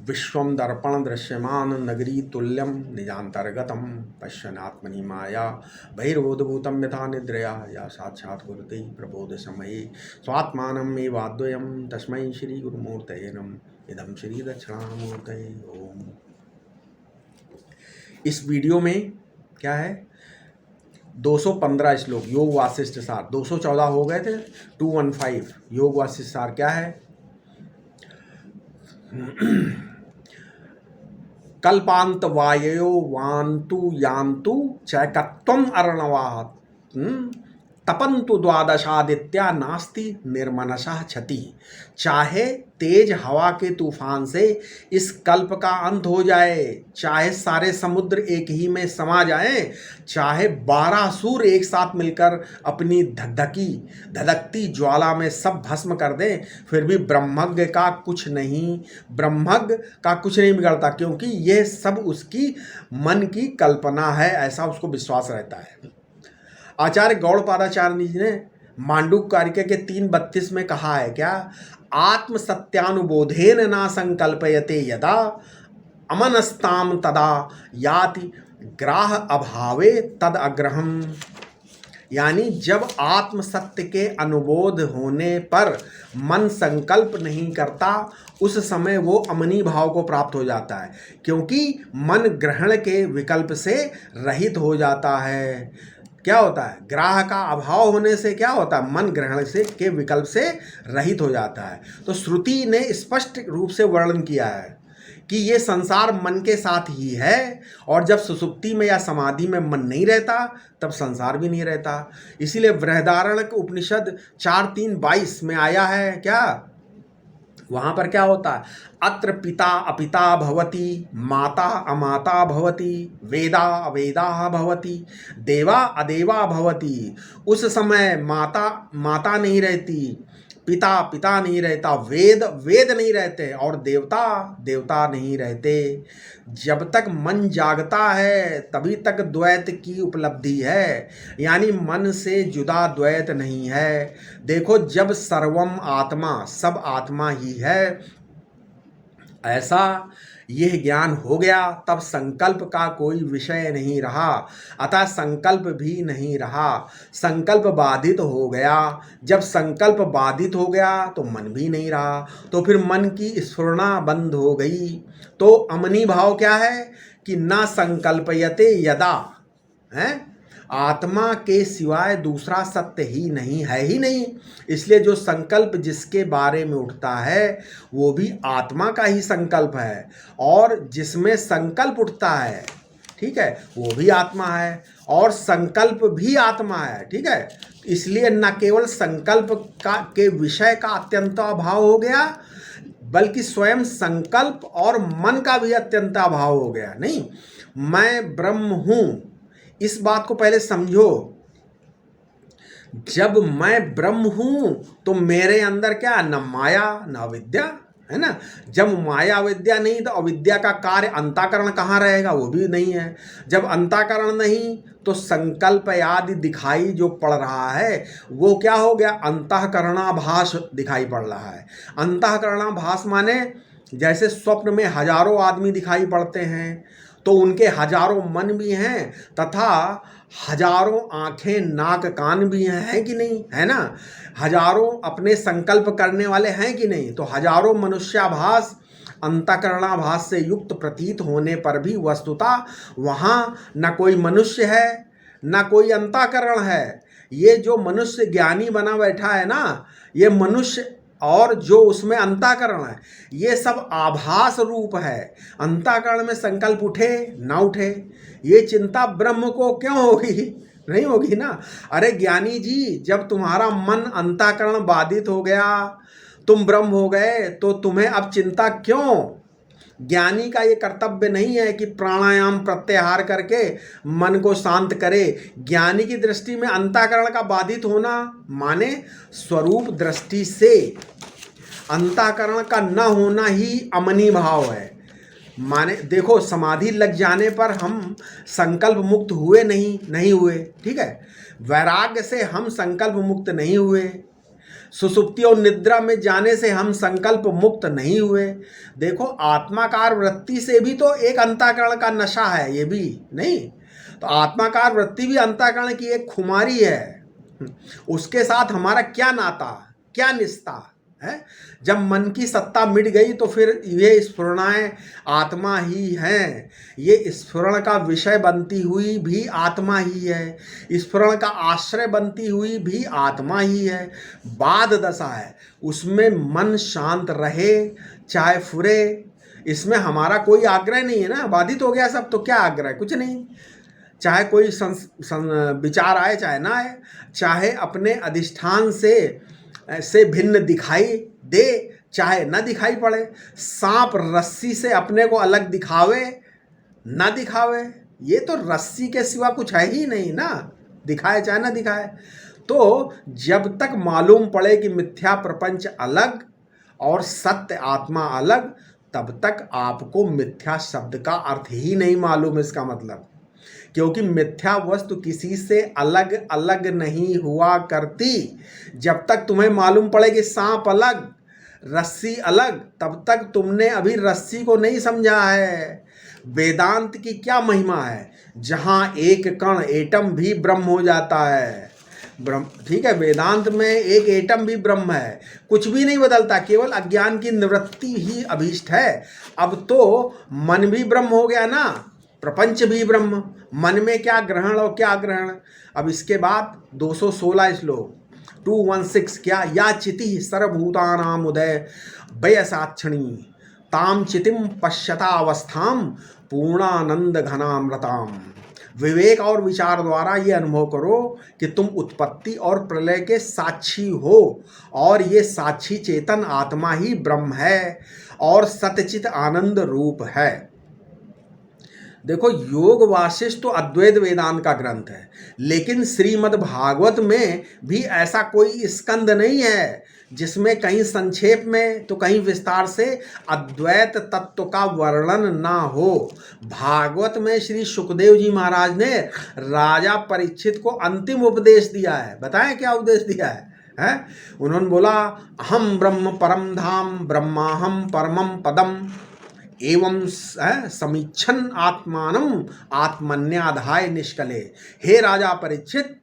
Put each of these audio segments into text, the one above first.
विश्वम दर्पण दृश्यमान नगरी तुल्यम निजांतर्गतम पश्यनात्मनि माया बहिर्बोधभूतम यथा निद्रया या साक्षात् कुरुते प्रबोध समये स्वात्मानम् एवाद्वयम् तस्मै श्री गुरुमूर्तये नमः। इदं श्री दक्षिणामूर्तये ओम। इस वीडियो में क्या है, 215 श्लोक योग वासिष्ठ सार, 214 हो गए थे, 215 योग वासिष्ठ सार क्या है। कल्पांत वाययो वान्तु यान्तु चैकत्वम अर्णवाः तपंतु द्वादशादित्या नास्ति निर्मनशः क्षति। चाहे तेज हवा के तूफान से इस कल्प का अंत हो जाए, चाहे सारे समुद्र एक ही में समा जाएं, चाहे 12 सूर्य एक साथ मिलकर अपनी धधकती ज्वाला में सब भस्म कर दें, फिर भी ब्रह्मज्ञ का कुछ नहीं बिगड़ता, क्योंकि यह सब उसकी मन की कल्पना है, ऐसा उसको विश्वास रहता है। आचार्य गौड़पादाचार्य जी ने मांडूक्य कारिका के 3:32 में कहा है क्या, आत्म सत्यानुबोधेन ना संकल्पयते यदा अमनस्ताम तदा याति ग्राह अभावे तद अग्रहम। यानी जब आत्म सत्य के अनुबोध होने पर मन संकल्प नहीं करता, उस समय वो अमनी भाव को प्राप्त हो जाता है, क्योंकि मन ग्रहण के विकल्प से रहित हो जाता है। क्या होता है, ग्राह का अभाव होने से क्या होता है, मन ग्रहण से के विकल्प से रहित हो जाता है। तो श्रुति ने स्पष्ट रूप से वर्णन किया है कि ये संसार मन के साथ ही है, और जब सुसुप्ति में या समाधि में मन नहीं रहता तब संसार भी नहीं रहता। इसीलिए बृहदारण्यक उपनिषद 4:3-22 में आया है क्या, वहाँ पर क्या होता है, अत्र पिता अपिता भवति, माता अमाता भवति, वेदा अवेदा भवति, देवा अदेवा भवति। उस समय माता नहीं रहती, पिता नहीं रहता, वेद नहीं रहते, और देवता नहीं रहते। जब तक मन जागता है तभी तक द्वैत की उपलब्धि है, यानी मन से जुदा द्वैत नहीं है। देखो, जब सर्वम आत्मा, सब आत्मा ही है, ऐसा यह ज्ञान हो गया, तब संकल्प का कोई विषय नहीं रहा, अतः संकल्प भी नहीं रहा। संकल्प बाधित हो गया, जब संकल्प बाधित हो गया तो मन भी नहीं रहा, तो फिर मन की स्फुरना बंद हो गई। तो अमनी भाव क्या है कि ना संकल्पयते यदा, है आत्मा के सिवाय दूसरा सत्य ही नहीं। इसलिए जो संकल्प जिसके बारे में उठता है वो भी आत्मा का ही संकल्प है, और जिसमें संकल्प उठता है, ठीक है, वो भी आत्मा है, और संकल्प भी आत्मा है, ठीक है। इसलिए न केवल संकल्प के विषय का अत्यंत अभाव हो गया, बल्कि स्वयं संकल्प और मन का भी अत्यंत अभाव हो गया। नहीं, मैं ब्रह्म हूँ, इस बात को पहले समझो। जब मैं ब्रह्म हूं तो मेरे अंदर क्या, न माया न अविद्या, है ना। जब माया अविद्या नहीं तो अविद्या का कार्य अंतःकरण कहाँ रहेगा, वो भी नहीं है। जब अंतःकरण नहीं तो संकल्प आदि दिखाई जो पड़ रहा है वो क्या हो गया, अंतःकरणाभास दिखाई पड़ रहा है। अंतःकरणाभास माने जैसे स्वप्न में हजारों आदमी दिखाई पड़ते हैं, तो उनके हजारों मन भी हैं तथा हजारों आंखें नाक कान भी हैं कि नहीं, है ना। हजारों अपने संकल्प करने वाले हैं कि नहीं। तो हजारों मनुष्याभास अंतःकरणाभास से युक्त प्रतीत होने पर भी वस्तुतः वहाँ न कोई मनुष्य है न कोई अंतःकरण है। ये जो मनुष्य ज्ञानी बना बैठा है ना, ये मनुष्य और जो उसमें अंतःकरण है, ये सब आभास रूप है। अंतःकरण में संकल्प उठे ना उठे, ये चिंता ब्रह्म को क्यों होगी, नहीं होगी ना। अरे ज्ञानी जी, जब तुम्हारा मन अंतःकरण बाधित हो गया, तुम ब्रह्म हो गए, तो तुम्हें अब चिंता क्यों। ज्ञानी का ये कर्तव्य नहीं है कि प्राणायाम प्रत्याहार करके मन को शांत करे। ज्ञानी की दृष्टि में अंतःकरण का बाधित होना माने स्वरूप दृष्टि से अंतःकरण का न होना ही अमनी भाव है। माने देखो, समाधि लग जाने पर हम संकल्प मुक्त हुए नहीं हुए, ठीक है। वैराग्य से हम संकल्प मुक्त नहीं हुए, सुसुप्ति और निद्रा में जाने से हम संकल्प मुक्त नहीं हुए। देखो आत्माकार वृत्ति से भी तो एक अंतःकरण का नशा है, ये भी नहीं तो आत्माकार वृत्ति भी अंतःकरण की एक खुमारी है। उसके साथ हमारा क्या नाता, क्या निस्ता है? जब मन की सत्ता मिट गई तो फिर ये स्फुरणाएं आत्मा ही हैं। ये स्फुरण का विषय बनती हुई भी आत्मा ही है, स्फुरण का आश्रय बनती हुई भी आत्मा ही है। बाद दशा है, उसमें मन शांत रहे चाहे फुरे, इसमें हमारा कोई आग्रह नहीं है ना। बाधित हो गया सब तो क्या आग्रह, कुछ नहीं। चाहे कोई विचार आए चाहे ना आए, चाहे अपने अधिष्ठान से भिन्न दिखाई दे चाहे न दिखाई पड़े, सांप रस्सी से अपने को अलग दिखावे ना दिखावे, ये तो रस्सी के सिवा कुछ है ही नहीं ना, दिखाए चाहे ना दिखाए। तो जब तक मालूम पड़े कि मिथ्या प्रपंच अलग और सत्य आत्मा अलग, तब तक आपको मिथ्या शब्द का अर्थ ही नहीं मालूम। इसका मतलब क्योंकि मिथ्या वस्तु किसी से अलग अलग नहीं हुआ करती। जब तक तुम्हें मालूम पड़े कि सांप अलग रस्सी अलग, तब तक तुमने अभी रस्सी को नहीं समझा है। वेदांत की क्या महिमा है, जहाँ एक कण एटम भी ब्रह्म हो जाता है। ब्रह्म ठीक है, वेदांत में एक एटम भी ब्रह्म है, कुछ भी नहीं बदलता, केवल अज्ञान की निवृत्ति ही अभीष्ट है। अब तो मन भी ब्रह्म हो गया ना, प्रपंच भी ब्रह्म, मन में क्या ग्रहण और क्या ग्रहण। अब इसके बाद 216 श्लोक 216 क्या, या चिति सर्वभूतानाम उदय वयसाक्षणी ताम चितिम पश्यता अवस्थाम पूर्णानंद घनामृताम। विवेक और विचार द्वारा ये अनुभव करो कि तुम उत्पत्ति और प्रलय के साक्षी हो, और ये साक्षी चेतन आत्मा ही ब्रह्म है और सतचित आनंद रूप है। देखो योग वासिष्ठ तो अद्वैत वेदांत का ग्रंथ है, लेकिन श्रीमद् भागवत में भी ऐसा कोई स्कंद नहीं है जिसमें कहीं संक्षेप में तो कहीं विस्तार से अद्वैत तत्व का वर्णन ना हो। भागवत में श्री सुखदेव जी महाराज ने राजा परीक्षित को अंतिम उपदेश दिया है। बताएं क्या उपदेश दिया है? उन्होंने बोला, अहम ब्रह्म परम धाम ब्रह्माहम परमम पदम एवं समीक्षन आत्मानम आत्मन्याधाय निष्कले। हे राजा परीक्षित,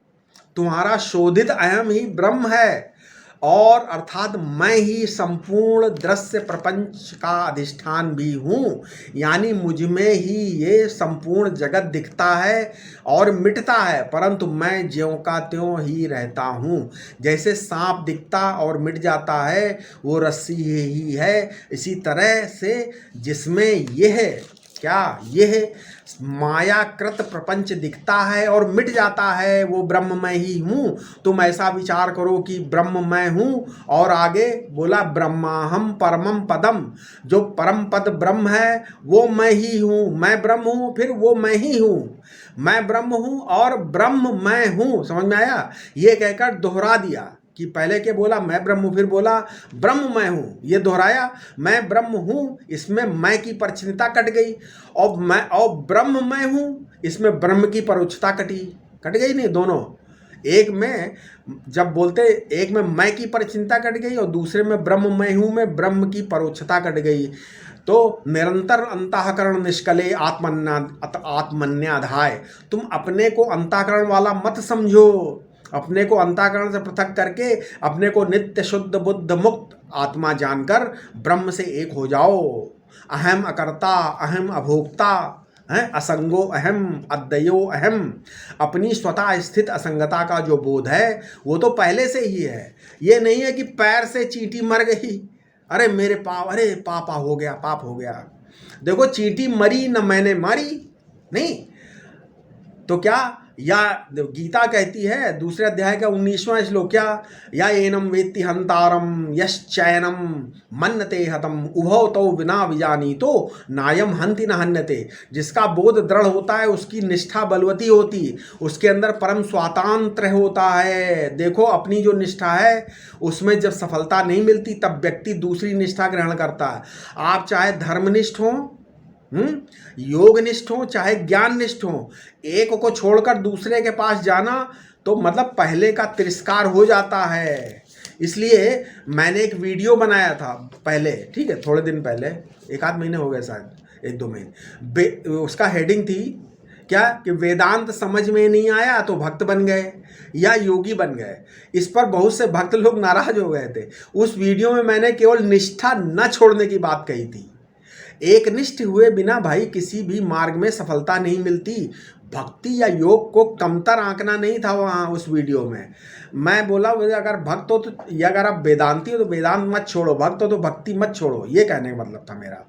तुम्हारा शोधित अहम ही ब्रह्म है, और अर्थात मैं ही संपूर्ण दृश्य प्रपंच का अधिष्ठान भी हूँ। यानी मुझ में ही ये संपूर्ण जगत दिखता है और मिटता है, परंतु मैं ज्यों का त्यों ही रहता हूँ। जैसे सांप दिखता और मिट जाता है, वो रस्सी ही है। इसी तरह से जिसमें यह क्या, यह मायाकृत प्रपंच दिखता है और मिट जाता है, वो ब्रह्म मैं ही हूँ। तुम ऐसा विचार करो कि ब्रह्म मैं हूँ, और आगे बोला ब्रह्माहम परमम पदम, जो परम पद ब्रह्म है वो मैं ही हूँ। मैं ब्रह्म हूँ, फिर वो मैं ही हूँ। मैं ब्रह्म हूँ और ब्रह्म मैं हूँ। समझ में आया? ये कहकर दोहरा दिया कि पहले के बोला मैं ब्रह्म हूँ, फिर बोला ब्रह्म मैं हूँ, ये दोहराया। मैं ब्रह्म हूँ, इसमें मैं की परिच्छिन्नता कट गई, और ब्रह्म मैं हूँ, इसमें ब्रह्म की परोक्षता कट गई नहीं। दोनों एक में जब बोलते, एक में मैं की परिच्छिन्नता कट गई और दूसरे में ब्रह्म मैं हूँ में ब्रह्म की परोक्षता कट गई। तो निरंतर अंतःकरण निष्कले आत्मन्याधाय। तुम अपने को अंतःकरण वाला मत समझो, अपने को अंतःकरण से पृथक करके अपने को नित्य शुद्ध बुद्ध मुक्त आत्मा जानकर ब्रह्म से एक हो जाओ। अहम अकर्ता, अहम अभोक्ता, असंगो अहम, अद्वयो अहम। अपनी स्वतः स्थित असंगता का जो बोध है वो तो पहले से ही है। ये नहीं है कि पैर से चींटी मर गई, अरे मेरे पाप, अरे पापा हो गया, पाप हो गया। देखो चींटी मरी न मैंने मारी, नहीं तो क्या, या गीता कहती है दूसरे अध्याय का 19वां श्लोक क्या, या एनम वेत्ति हंतारम यश्चैनम मन्नते हतम उभौ तौ विना विजानी तो नायम हंति न हन्यते। जिसका बोध दृढ़ होता है उसकी निष्ठा बलवती होती, उसके अंदर परम स्वातंत्र होता है। देखो अपनी जो निष्ठा है उसमें जब सफलता नहीं मिलती तब व्यक्ति दूसरी निष्ठा ग्रहण करता है। आप चाहे धर्मनिष्ठ हो, योगनिष्ठ हो, चाहे ज्ञाननिष्ठ हो, एक को छोड़कर दूसरे के पास जाना तो मतलब पहले का तिरस्कार हो जाता है। इसलिए मैंने एक वीडियो बनाया था पहले, ठीक है, थोड़े दिन पहले, 1 आध महीने हो गए शायद, 1-2 महीने। उसका हेडिंग थी क्या कि वेदांत समझ में नहीं आया तो भक्त बन गए या योगी बन गए। इस पर बहुत से भक्त लोग नाराज हो गए थे। उस वीडियो में मैंने केवल निष्ठा न छोड़ने की बात कही थी। एक निष्ठ हुए बिना भाई किसी भी मार्ग में सफलता नहीं मिलती। भक्ति या योग को कमतर आंकना नहीं था वहाँ उस वीडियो में। मैं बोला अगर भक्त हो तो, या अगर आप वेदांती हो तो वेदांत मत छोड़ो, भक्त हो तो भक्ति मत छोड़ो, ये कहने का मतलब था मेरा।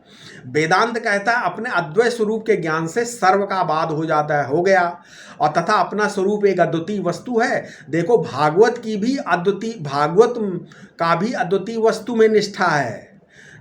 वेदांत कहता है अपने अद्वैत स्वरूप के ज्ञान से सर्व का बाध हो जाता है, हो गया, और तथा अपना स्वरूप एक अद्वितीय वस्तु है। देखो भागवत का भी अद्वितीय वस्तु में निष्ठा है।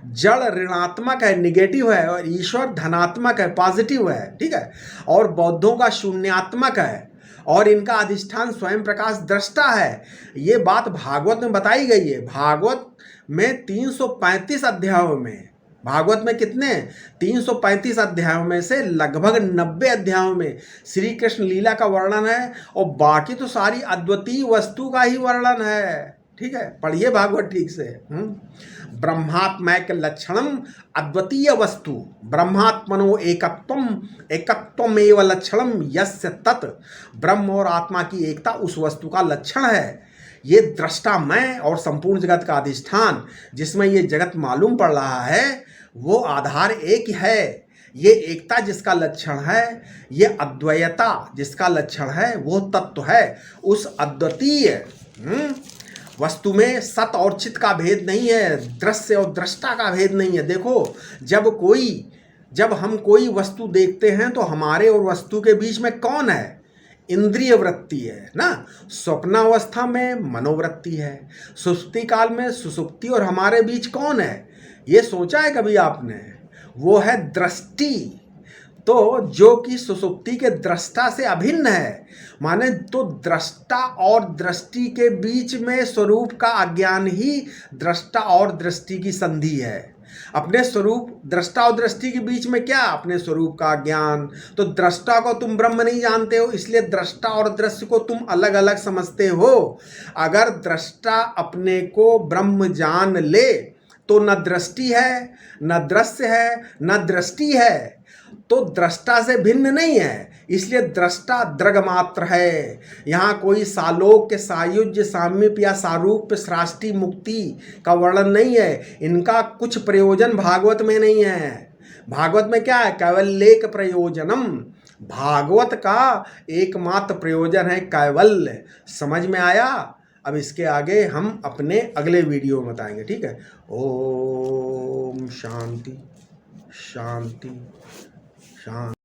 जड़ ऋणात्मक है, निगेटिव है, और ईश्वर धनात्मक है, पॉजिटिव है, ठीक है। और बौद्धों का शून्यात्मक है, और इनका अधिष्ठान स्वयं प्रकाश दृष्टा है। ये बात भागवत में बताई गई है। भागवत में 335 अध्यायों में, भागवत में कितने 335 अध्यायों में से लगभग 90 अध्यायों में श्री कृष्ण लीला का वर्णन है, और बाकी तो सारी अद्वितीय वस्तु का ही वर्णन है, ठीक है। पढ़िए भागवत ठीक से। ब्रह्मात्मैक लक्षणम अद्वितीय वस्तु, ब्रह्मात्मनो एकत्वमेव लक्षणम यस्य तत्, ब्रह्म और आत्मा की एकता उस वस्तु का लक्षण है। ये दृष्टा मैं और संपूर्ण जगत का अधिष्ठान जिसमें ये जगत मालूम पड़ रहा है, वो आधार एक है। ये एकता जिसका लक्षण है, ये अद्वैयता जिसका लक्षण है, वो तत्व है। उस अद्वितीय वस्तु में सत और चित का भेद नहीं है, दृश्य और दृष्टा का भेद नहीं है। देखो जब हम कोई वस्तु देखते हैं तो हमारे और वस्तु के बीच में कौन है? इंद्रिय वृत्ति है ना। स्वप्नावस्था में मनोवृत्ति है, सुषुप्ति काल में सुषुप्ति और हमारे बीच कौन है? ये सोचा है कभी आपने? वो है दृष्टि। तो जो कि सुषुप्ति के दृष्टा से अभिन्न है, माने तो दृष्टा और दृष्टि के बीच में स्वरूप का अज्ञान ही दृष्टा और दृष्टि की संधि है। अपने स्वरूप, दृष्टा और दृष्टि के बीच में क्या? अपने स्वरूप का ज्ञान। तो दृष्टा को तुम ब्रह्म नहीं जानते हो, इसलिए दृष्टा और दृश्य को तुम अलग अलग समझते हो। अगर दृष्टा अपने को ब्रह्म जान ले तो न दृष्टि है, न दृश्य है, न दृष्टि है, तो दृष्टा से भिन्न नहीं है, इसलिए दृष्टा दृग मात्र है। यहाँ कोई सालोक के सायुज्य, सामीप्य या सारूप्य, सृष्टि, मुक्ति का वर्णन नहीं है। इनका कुछ प्रयोजन भागवत में नहीं है। भागवत में क्या है? कैवल्येक प्रयोजनम। भागवत का एकमात्र प्रयोजन है कैवल्य। समझ में आया? अब इसके आगे हम अपने अगले वीडियो में बताएंगे, ठीक है। ओम शांति शांति शांति।